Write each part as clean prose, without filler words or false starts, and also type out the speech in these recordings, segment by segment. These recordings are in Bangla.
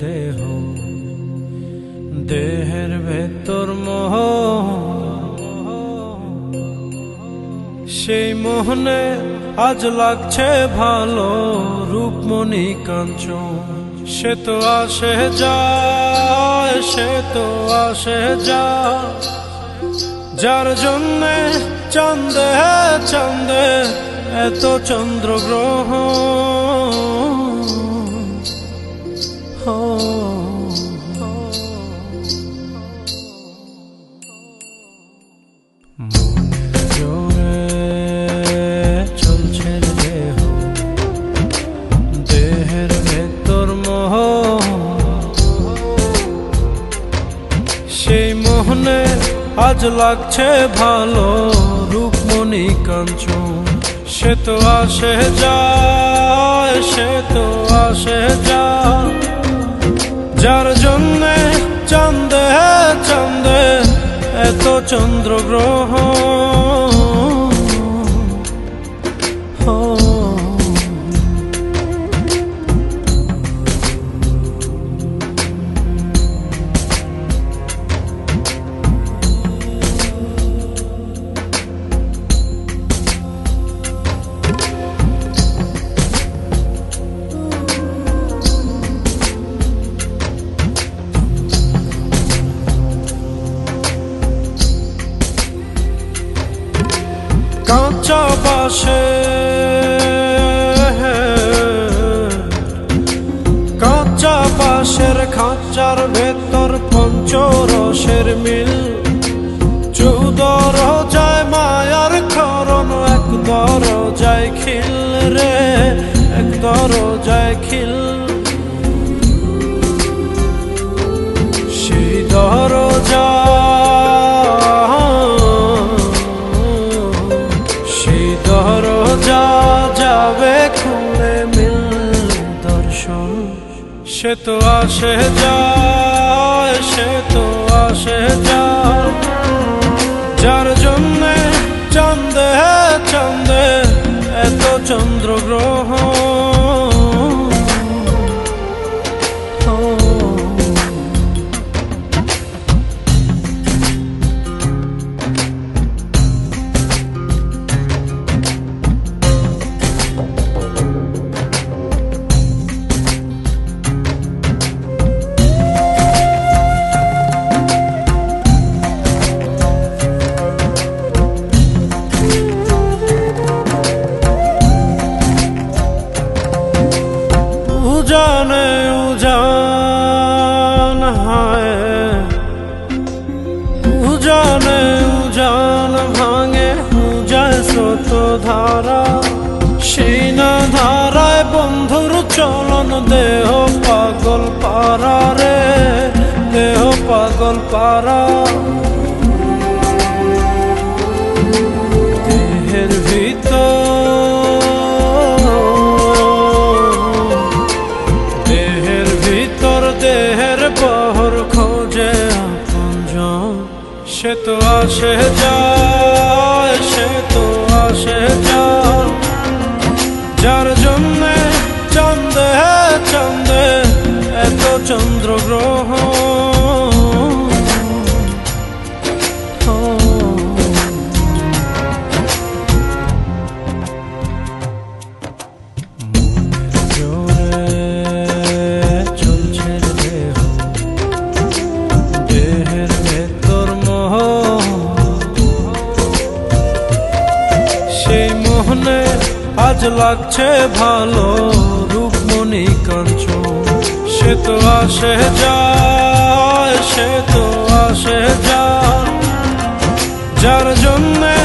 দেহ, দেহের ভেতর মোহ, সেই মোহনে আজ লাগছে ভালো রূপমণি কাঞ্চন। সে তো আসে যায়, সে তো আসে যায়, যার জন্যে চাঁদে চাঁদে এত চন্দ্রগ্রহ। মনের জোরে চলছে দেহ, দেহের ভেতর মোহ, সেই মোহনে আজ লাগছে ভালো রূপমণি কাঞ্চন। সে তো আসে যায়, সে তো আসে যায়, যার জন্যে চাঁদে চাঁদে এত চন্দ্রগ্রহ। কাঁচা বাসে কাঁচা বাসের খাঁচার ভেতর পঞ্চরসের মিল, 14 রোজায় মায়ার খরণ, এক দরজায় খিল রে, এক দরজায় খিল। সেই দরজা দরজা যাবে খুলে মিল দর্শন। সে তো আসে যায়, সে তো আসে যায়, যার জন্যে চাঁদে চাঁদে এত চন্দ্রগ্রহ। উজানে উজান হায়, উজানে উজান ভাঙে উজায় স্রোত ধারা, সেই না ধারায় বন্ধুর চলন, দেহ পাগল পারা রে, দেহ পাগল পারা। দেহের ভিতর দেহের বহর খোঁজে আপনজন। সে তো আসে যায়, সে তো আসে যায়, যার জন্যে চাঁদে চাঁদে এত চন্দ্রগ্রহ। আজ লাগছে ভালো রূপমণি কাঞ্চন। সে তো আসে যায়, সে তো আসে যায়, যার জন্যে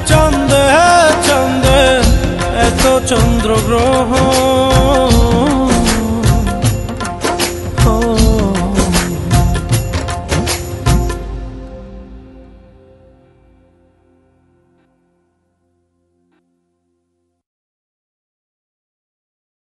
চাঁদে চাঁদে এত চন্দ্রগ্রহ।